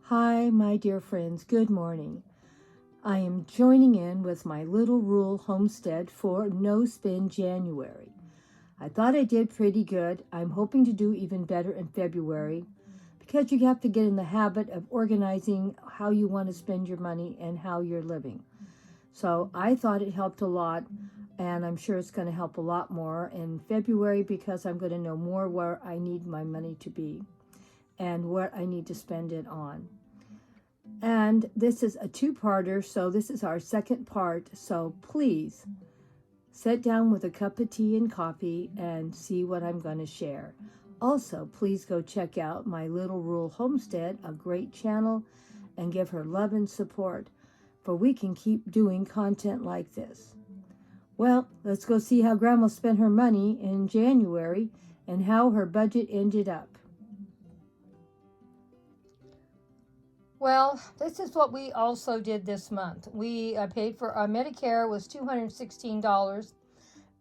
Hi, my dear friends. Good morning. I am joining in with My Little Rural Homestead for No Spin January. I thought I did pretty good. I'm hoping to do even better in February because you have to get in the habit of organizing how you want to spend your money and how you're living. So I thought it helped a lot, and I'm sure it's going to help a lot more in February because I'm going to know more where I need my money to be and what I need to spend it on. And this is a two-parter, so this is our second part. So please sit down with a cup of tea and coffee and see what I'm going to share. Also, please go check out My Little Rural Homestead, a great channel, and give her love and support, for we can keep doing content like this. Well, let's go see how Grandma spent her money in January and how her budget ended up. Well, this is what we also did this month. We paid for our Medicare was $216,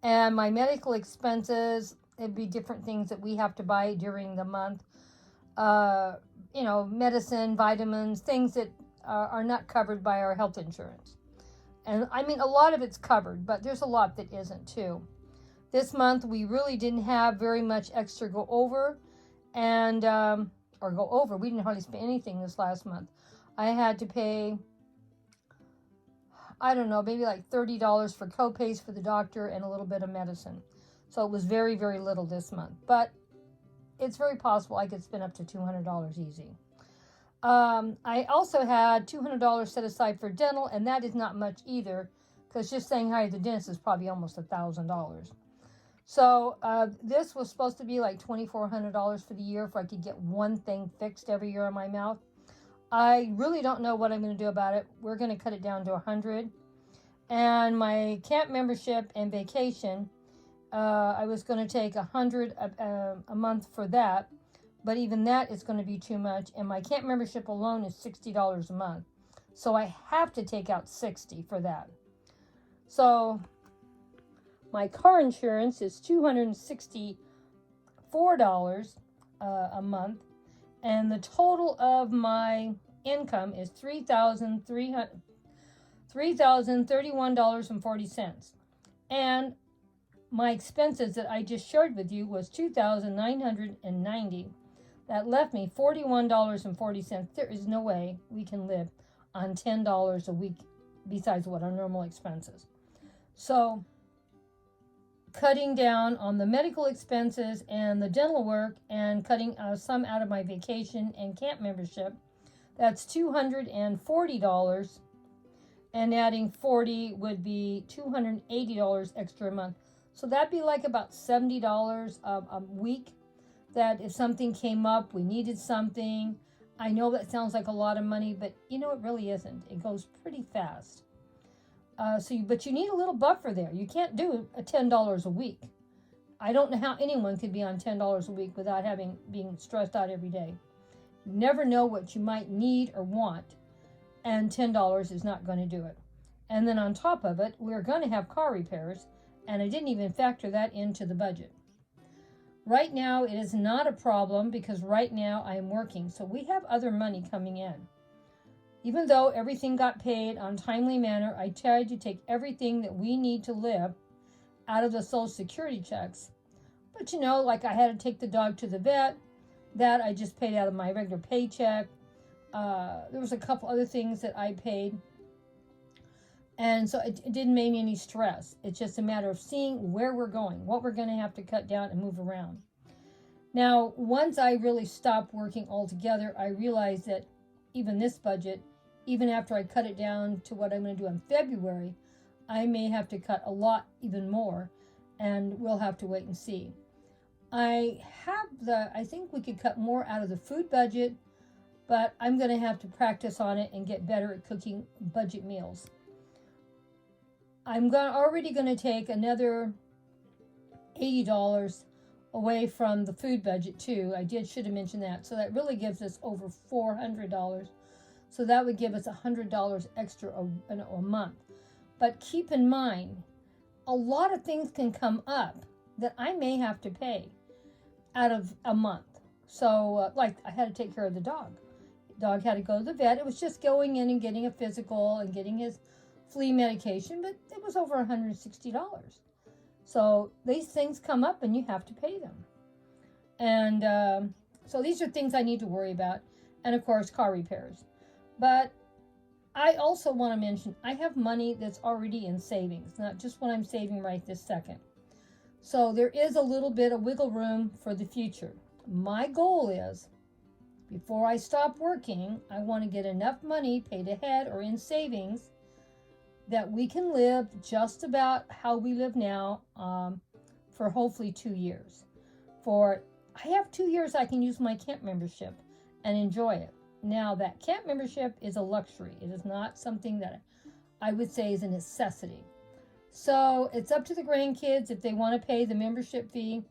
and my medical expenses, it'd be different things that we have to buy during the month. Medicine, vitamins, things that are not covered by our health insurance. And I mean, a lot of it's covered, but there's a lot that isn't too. This month, we really didn't have very much extra go over, and we didn't hardly spend anything this last month. I had to pay, I don't know, maybe like $30 for co-pays for the doctor and a little bit of medicine. So it was very, very little this month. But it's very possible I could spend up to $200 easy. I also had $200 set aside for dental, and that is not much either, because just saying hi to the dentist is probably almost $1,000. So this was supposed to be like $2,400 for the year if I could get one thing fixed every year in my mouth. I really don't know what I'm going to do about it. We're going to cut it down to $100. And my camp membership and vacation, I was going to take $100 a month for that. But even that is going to be too much. And my camp membership alone is $60 a month. So I have to take out $60 for that. So my car insurance is $264 a month, and the total of my income is $3,031.40. And my expenses that I just shared with you was $2,990. That left me $41.40. There is no way we can live on $10 a week besides what our normal expenses. So cutting down on the medical expenses and the dental work and cutting some out of my vacation and camp membership, that's $240, and adding 40 would be $280 extra a month. So that'd be like about $70 a week, that if something came up, we needed something. I know that sounds like a lot of money, but it really isn't. It goes pretty fast. But you need a little buffer there. You can't do a $10 a week. I don't know how anyone could be on $10 a week without being stressed out every day. You never know what you might need or want, and $10 is not going to do it. And then on top of it, we're going to have car repairs, and I didn't even factor that into the budget. Right now, it is not a problem because right now I am working, so we have other money coming in. Even though everything got paid on a timely manner, I tried to take everything that we need to live out of the Social Security checks. But like I had to take the dog to the vet, that I just paid out of my regular paycheck. There was a couple other things that I paid. And so it didn't make me any stress. It's just a matter of seeing where we're going, what we're going to have to cut down and move around. Now, once I really stopped working altogether, I realized that even this budget, even after I cut it down to what I'm going to do in February, I may have to cut a lot even more, and we'll have to wait and see. I think we could cut more out of the food budget, but I'm going to have to practice on it and get better at cooking budget meals. I'm already going to take another $80 away from the food budget too. Should have mentioned that. So that really gives us over $400. So that would give us $100 extra a month. But keep in mind, a lot of things can come up that I may have to pay out of a month. So like I had to take care of the dog. dog had to go to the vet. It was just going in and getting a physical and getting his flea medication, but it was over $160. So these things come up and you have to pay them. And so these are things I need to worry about. And of course, car repairs. But I also want to mention, I have money that's already in savings, not just what I'm saving right this second. So there is a little bit of wiggle room for the future. My goal is, before I stop working, I want to get enough money paid ahead or in savings that we can live just about how we live now for hopefully 2 years. I have 2 years I can use my camp membership and enjoy it. Now, that camp membership is a luxury. It is not something that I would say is a necessity. So it's up to the grandkids if they want to pay the membership fee.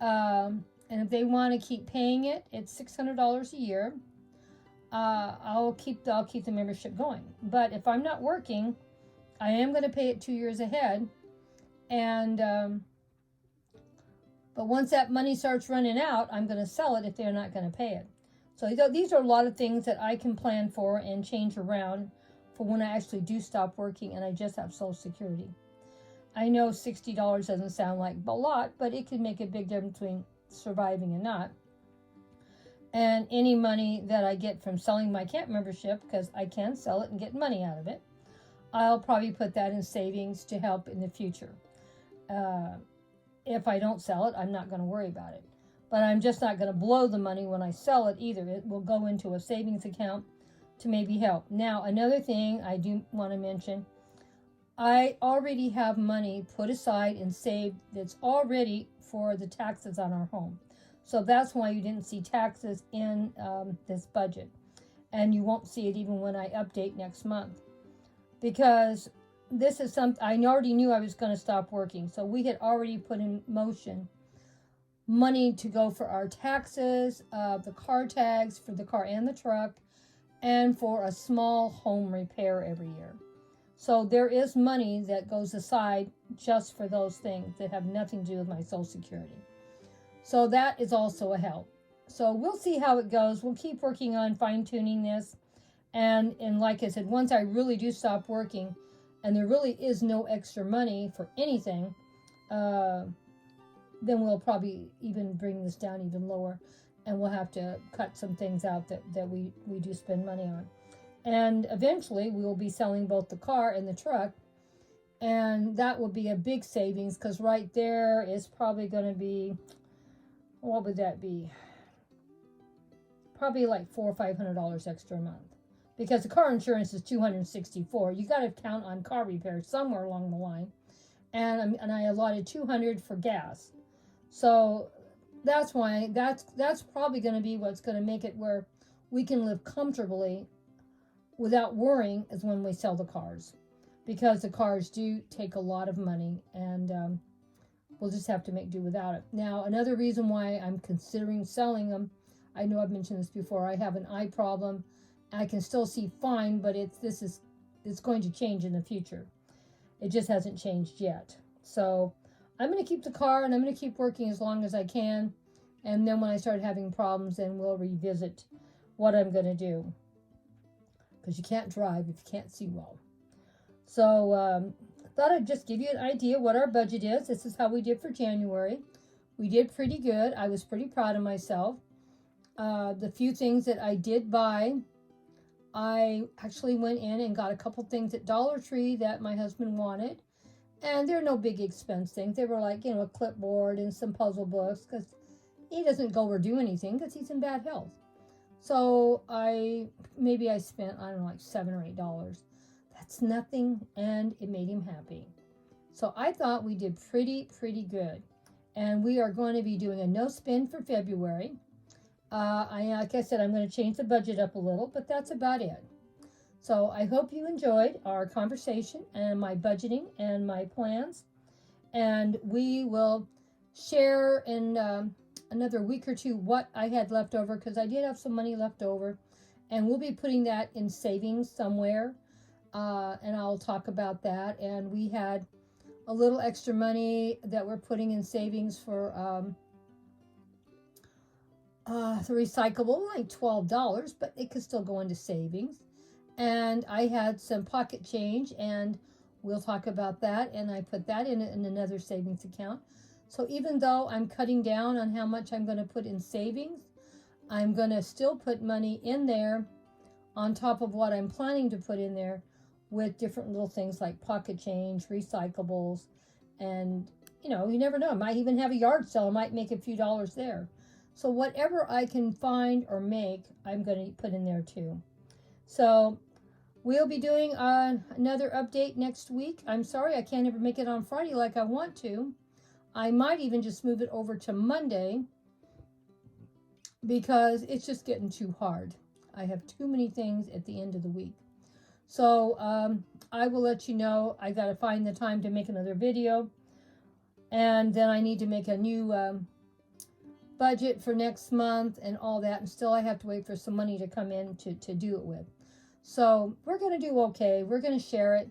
And if they want to keep paying it, it's $600 a year. I'll keep the membership going. But if I'm not working, I am going to pay it 2 years ahead. And but once that money starts running out, I'm going to sell it if they're not going to pay it. So these are a lot of things that I can plan for and change around for when I actually do stop working and I just have Social Security. I know $60 doesn't sound like a lot, but it can make a big difference between surviving and not. And any money that I get from selling my camp membership, because I can sell it and get money out of it, I'll probably put that in savings to help in the future. If I don't sell it, I'm not going to worry about it. But I'm just not going to blow the money when I sell it either. It will go into a savings account to maybe help. Now, another thing I do want to mention, I already have money put aside and saved that's already for the taxes on our home. So that's why you didn't see taxes in this budget. And you won't see it even when I update next month. Because this is something, I already knew I was going to stop working. So we had already put in motion money to go for our taxes, the car tags for the car and the truck, and for a small home repair every year. So there is money that goes aside just for those things that have nothing to do with my Social Security. So that is also a help. So we'll see how it goes. We'll keep working on fine-tuning this. And like I said, once I really do stop working, and there really is no extra money for anything, then we'll probably even bring this down even lower, and we'll have to cut some things out that we do spend money on. And eventually we will be selling both the car and the truck, and that will be a big savings, because right there is probably going to be, what would that be? Probably like $400 or $500 extra a month, because the car insurance is $264. You got to count on car repairs somewhere along the line, and I allotted $200 for gas. So that's why that's probably going to be what's going to make it where we can live comfortably without worrying is when we sell the cars, because the cars do take a lot of money, and we'll just have to make do without it. Now, another reason why I'm considering selling them, I know I've mentioned this before, I have an eye problem. I can still see fine, but it's going to change in the future. It just hasn't changed yet. So I'm going to keep the car, and I'm going to keep working as long as I can. And then when I start having problems, then we'll revisit what I'm going to do. Because you can't drive if you can't see well. So I thought I'd just give you an idea what our budget is. This is how we did for January. We did pretty good. I was pretty proud of myself. The few things that I did buy, I actually went in and got a couple things at Dollar Tree that my husband wanted. And they're no big expense things. They were like, a clipboard and some puzzle books, because he doesn't go or do anything because he's in bad health. So I spent, I don't know, like $7 or $8. That's nothing, and it made him happy. So I thought we did pretty good. And we are going to be doing a no spend for February. Like I said, I'm going to change the budget up a little, but that's about it. So I hope you enjoyed our conversation and my budgeting and my plans. And we will share in another week or two what I had left over, because I did have some money left over. And we'll be putting that in savings somewhere. And I'll talk about that. And we had a little extra money that we're putting in savings for the recyclable, like $12, but it could still go into savings. And I had some pocket change, and we'll talk about that. And I put that in another savings account. So even though I'm cutting down on how much I'm going to put in savings, I'm going to still put money in there on top of what I'm planning to put in there, with different little things like pocket change, recyclables, and you never know. I might even have a yard sale. I might make a few dollars there. So whatever I can find or make, I'm going to put in there too. So we'll be doing another update next week. I'm sorry I can't ever make it on Friday like I want to. I might even just move it over to Monday because it's just getting too hard. I have too many things at the end of the week. So I will let you know. I got to find the time to make another video. And then I need to make a new budget for next month and all that. And still I have to wait for some money to come in to do it with. So we're going to do okay. We're going to share it.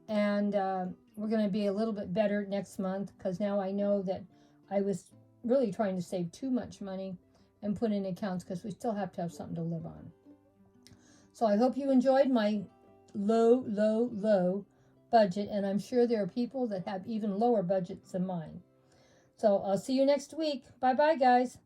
And we're going to be a little bit better next month, because now I know that I was really trying to save too much money and put in accounts, because we still have to have something to live on. So I hope you enjoyed my low budget, and I'm sure there are people that have even lower budgets than mine. So I'll see you next week. Bye-bye, guys.